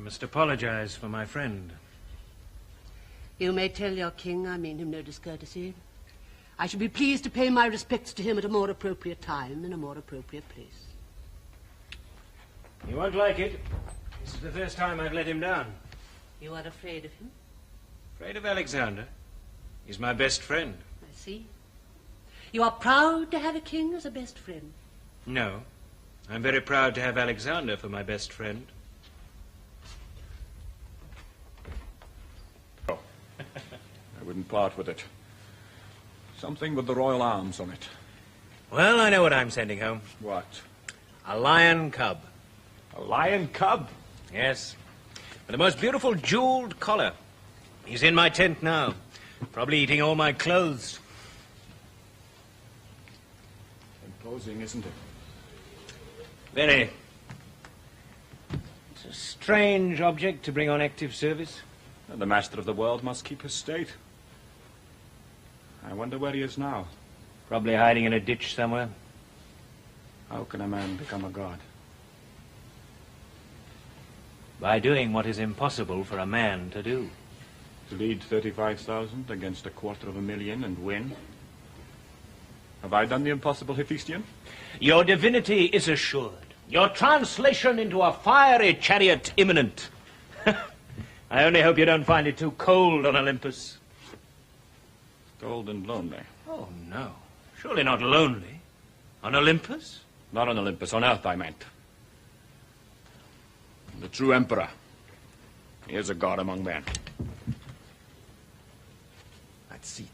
must apologize for my friend. You may tell your king I mean him no discourtesy. I shall be pleased to pay my respects to him at a more appropriate time in a more appropriate place. You won't like it. This is the first time I've let him down. You are afraid of him? Afraid of Alexander? He's my best friend. I see. You are proud to have a king as a best friend? No. I'm very proud to have Alexander for my best friend. Oh. I wouldn't part with it. Something with the royal arms on it. Well, I know what I'm sending home. What? A lion cub. A lion cub? Yes. With the most beautiful jeweled collar. He's in my tent now. Probably eating all my clothes. Imposing, isn't it? Very. It's a strange object to bring on active service. And the master of the world must keep his state. I wonder where he is now. Probably hiding in a ditch somewhere. How can a man become a god? By doing what is impossible for a man to do. To lead 35,000 against 250,000 and win? Have I done the impossible, Hephaestion? Your divinity is assured. Your translation into a fiery chariot imminent. I only hope you don't find it too cold on Olympus. Cold and lonely. Oh, no. Surely not lonely. On Olympus? Not on Olympus, on Earth, I meant. The true emperor. He is a god among men. That seat.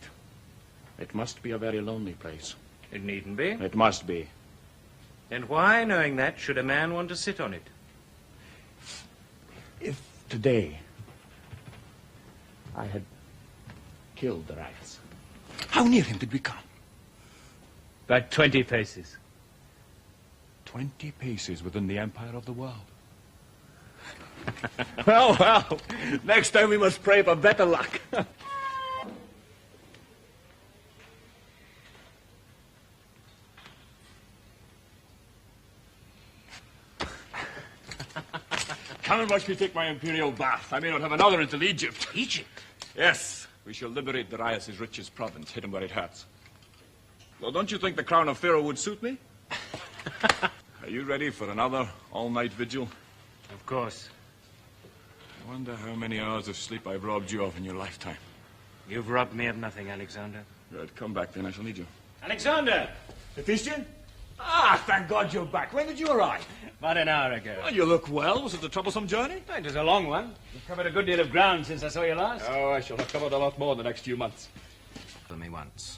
It must be a very lonely place. It needn't be. It must be. And why, knowing that, should a man want to sit on it? If today I had killed Darius, how near him did we come? About 20 paces. 20 paces within the empire of the world. Well, next time we must pray for better luck. Come and watch me take my imperial bath. I may not have another until Egypt. Egypt? Yes. We shall liberate Darius' richest province, hit him where it hurts. Well, don't you think the crown of Pharaoh would suit me? Are you ready for another all-night vigil? Of course. I wonder how many hours of sleep I've robbed you of in your lifetime. You've robbed me of nothing, Alexander. Good. Come back, then. I shall need you. Alexander! Hephaestion? Ah, thank God you're back. When did you arrive? About an hour ago. Well, you look well. Was it a troublesome journey? It was a long one. You've covered a good deal of ground since I saw you last. Oh, I shall have covered a lot more in the next few months. For me once.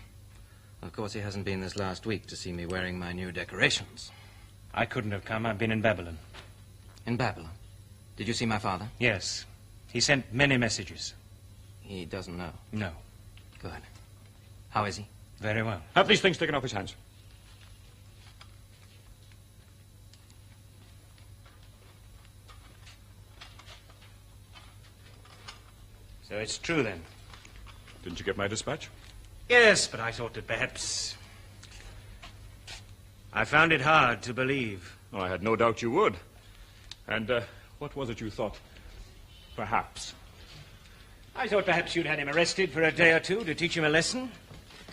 Of course, he hasn't been this last week to see me wearing my new decorations. I couldn't have come. I've been in Babylon. In Babylon? Did you see my father? Yes. He sent many messages. He doesn't know. No. Good. How is he? Very well. Have these things taken off his hands. So it's true, then? Didn't you get my dispatch? Yes, but I thought that perhaps... I found it hard to believe. Oh, I had no doubt you would. And what was it you thought? Perhaps. I thought perhaps you'd had him arrested for a day or two to teach him a lesson.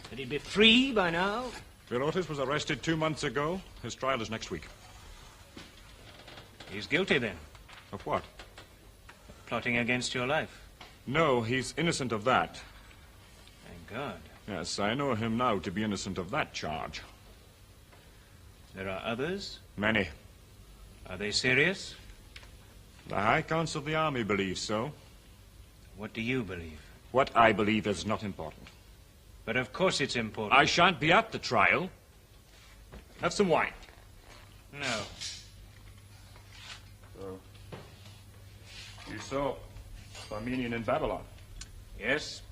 That he'd be free by now. Philotas was arrested 2 months ago. His trial is next week. He's guilty, then? Of what? Plotting against your life. No, he's innocent of that. Thank God. Yes, I know him now to be innocent of that charge. There are others? Many. Are they serious? The High Council of the Army believes so. What do you believe? What I believe is not important. But of course it's important. I shan't be at the trial. Have some wine. No. So, you saw Parmenion in Babylon? Yes?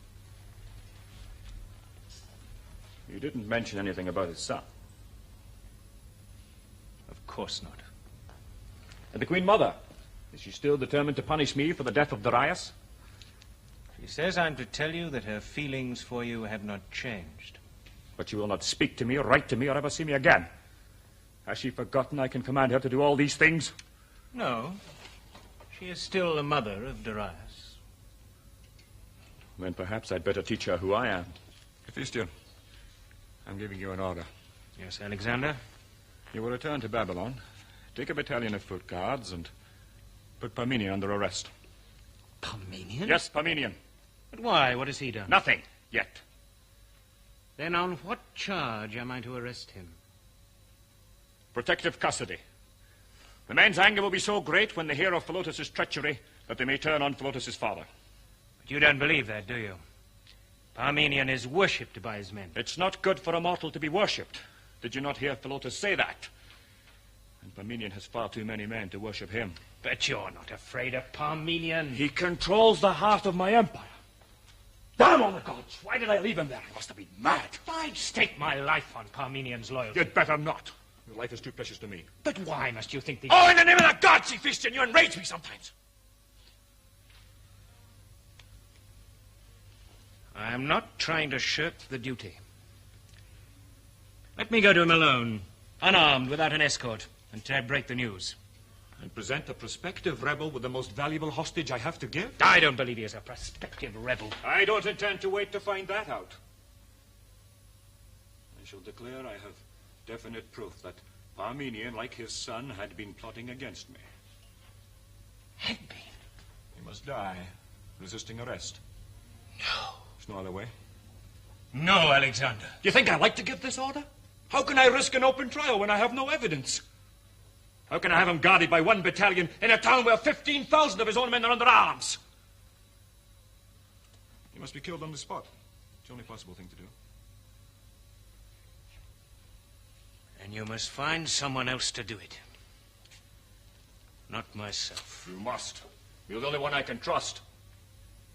You didn't mention anything about his son. Of course not. And the Queen Mother? Is she still determined to punish me for the death of Darius? She says I'm to tell you that her feelings for you have not changed. But she will not speak to me, or write to me, or ever see me again. Has she forgotten I can command her to do all these things? No. She is still the mother of Darius. Then perhaps I'd better teach her who I am. Hephaestion, I'm giving you an order. Yes, Alexander? You will return to Babylon, take a battalion of foot guards, and put Parmenion under arrest. Parmenion? Yes, Parmenion. But why? What has he done? Nothing, yet. Then on what charge am I to arrest him? Protective custody. The men's anger will be so great when they hear of Philotas's treachery that they may turn on Philotas's father. But you don't believe that, do you? Parmenion is worshipped by his men. It's not good for a mortal to be worshipped. Did you not hear Philotas say that? And Parmenion has far too many men to worship him. But you're not afraid of Parmenion. He controls the heart of my empire. Damn all the gods! Why did I leave him there? I must have been mad. I'd stake my life on Parmenion's loyalty. You'd better not. Your life is too precious to me. But why must you think the... Oh, in the name of the gods, Hephaestion, you enrage me sometimes. I am not trying to shirk the duty. Let me go to him alone, unarmed, without an escort, and break the news. And present a prospective rebel with the most valuable hostage I have to give? I don't believe he is a prospective rebel. I don't intend to wait to find that out. I shall declare I have definite proof that Parmenion, like his son, had been plotting against me. Had been? He must die, resisting arrest. No. There's no other way. No, Alexander. Do you think I like to give this order? How can I risk an open trial when I have no evidence? How can I have him guarded by one battalion in a town where 15,000 of his own men are under arms? He must be killed on the spot. It's the only possible thing to do. And you must find someone else to do it. Not myself. You must. You're the only one I can trust.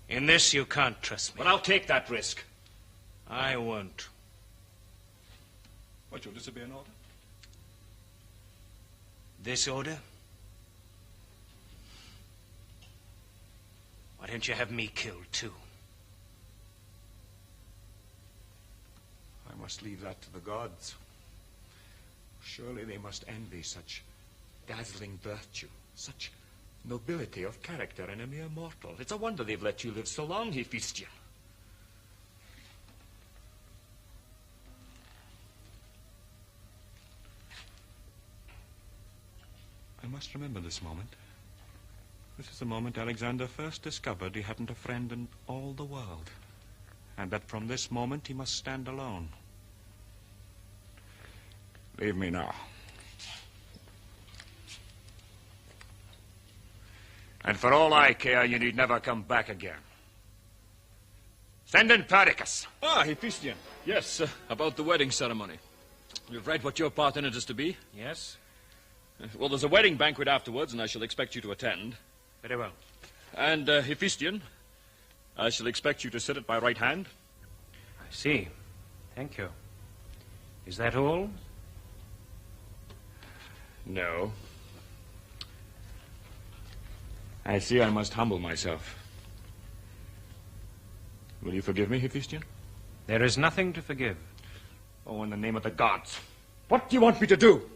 In this, you can't trust me. But I'll take that risk. I won't. What, you'll disobey an order? This order? Why don't you have me killed, too? I must leave that to the gods. Surely they must envy such dazzling virtue, such nobility of character in a mere mortal. It's a wonder they've let you live so long, Hephaestion. I must remember this moment. This is the moment Alexander first discovered he hadn't a friend in all the world, and that from this moment he must stand alone. Leave me now. And for all I care, you need never come back again. Send in Perdiccas. Ah, Hephaestion. Yes, about the wedding ceremony. You've read what your part in it is to be? Yes? Well, there's a wedding banquet afterwards, and I shall expect you to attend. Very well. And, Hephaestion, I shall expect you to sit at my right hand. I see. Thank you. Is that all? No. I see I must humble myself. Will you forgive me, Hephaestion? There is nothing to forgive. Oh, in the name of the gods. What do you want me to do?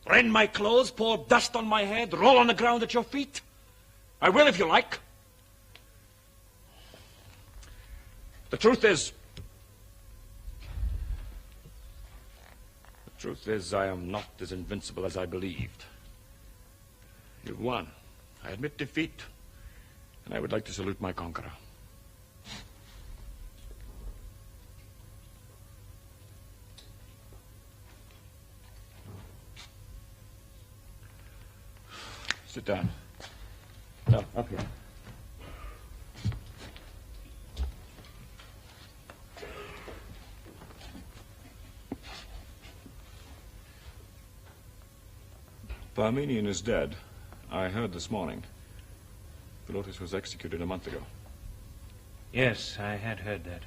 Rend my clothes, pour dust on my head, roll on the ground at your feet? I will if you like. The truth is, I am not as invincible as I believed. You've won. I admit defeat, and I would like to salute my conqueror. Sit down. No, up here. Parmenion is dead. I heard this morning. Philotas was executed a month ago. Yes, I had heard that.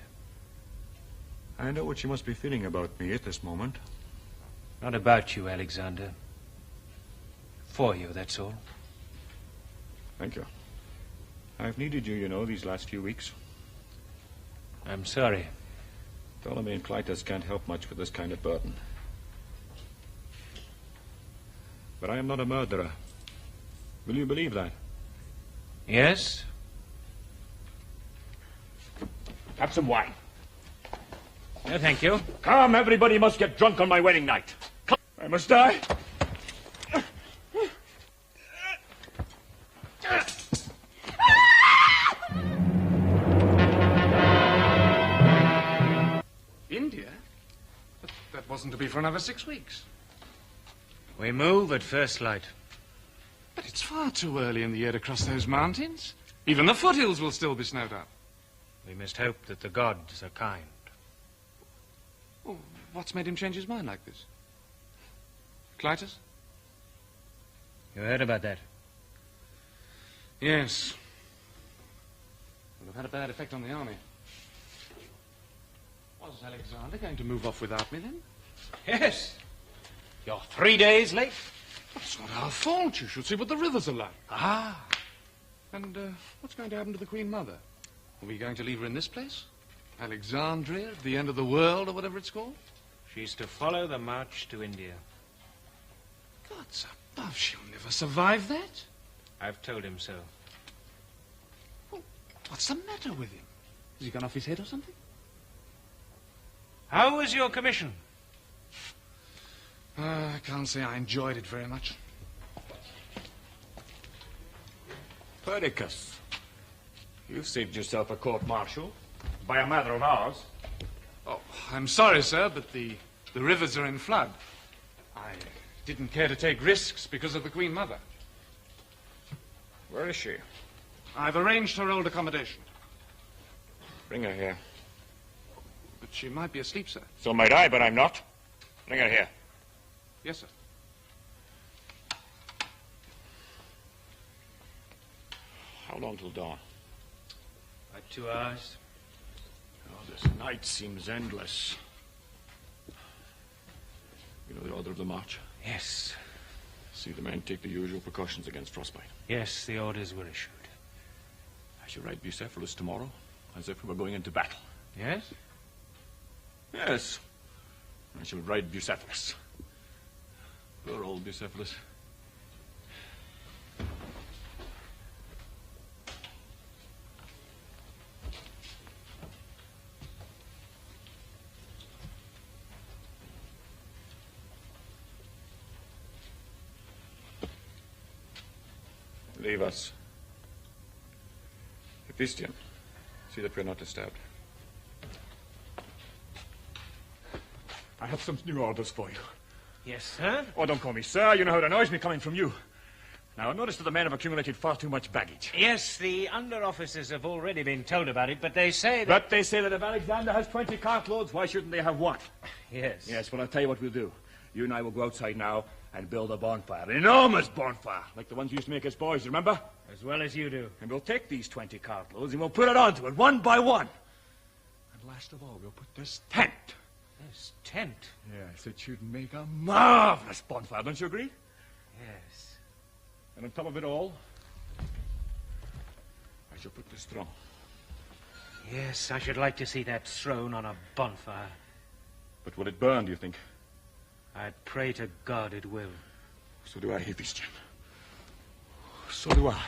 I know what you must be feeling about me at this moment. Not about you, Alexander. For you, that's all. Thank you. I've needed you, you know, these last few weeks. I'm sorry. Ptolemy and Clytus can't help much with this kind of burden. But I am not a murderer. Will you believe that? Yes? Have some wine. No, thank you. Come, everybody must get drunk on my wedding night. Come. I must die. India? But that wasn't to be for another 6 weeks. We move at first light. But it's far too early in the year to cross those mountains. Even the foothills will still be snowed up. We must hope that the gods are kind. Oh, what's made him change his mind like this? Clytus? You heard about that? Yes. Would have had a bad effect on the army. Was Alexander going to move off without me then? Yes. You're 3 days late. It's not our fault. You should see what the rivers are like. Ah. And what's going to happen to the Queen Mother? Are we going to leave her in this place? Alexandria, the end of the world, or whatever it's called? She's to follow the march to India. Gods above, she'll never survive that. I've told him so. Well, what's the matter with him? Has he gone off his head or something? How was your commission? I can't say I enjoyed it very much. Perdiccas, you've saved yourself a court-martial by a matter of hours. Oh, I'm sorry, sir, but the rivers are in flood. I didn't care to take risks because of the Queen Mother. Where is she? I've arranged her old accommodation. Bring her here. But she might be asleep, sir. So might I, but I'm not. Bring her here. Yes, sir. How long till dawn? Like 2 hours. Oh, this night seems endless. You know the order of the march? Yes. See the men take the usual precautions against frostbite. Yes, the orders were issued. I shall ride Bucephalus tomorrow, as if we were going into battle. Yes? Yes. I shall ride Bucephalus. Poor old Bucephalus. Leave us. Epistian, see that we're not disturbed. I have some new orders for you. Yes, sir? Oh, don't call me sir. You know how it annoys me coming from you. Now, notice that the men have accumulated far too much baggage. Yes, the under-officers have already been told about it, but they say that... But they say that if Alexander has 20 cartloads, why shouldn't they have one? Yes. Yes, well, I'll tell you what we'll do. You and I will go outside now and build a bonfire. An enormous bonfire, like the ones we used to make as boys, remember? As well as you do. And we'll take these 20 cartloads and we'll put it onto it, one by one. And last of all, we'll put this tent. This tent? Yes, it should make a marvelous bonfire, don't you agree? Yes. And on top of it all, I shall put this throne. Yes, I should like to see that throne on a bonfire. But will it burn, do you think? I pray to God it will. So do I, Epistian. So do I.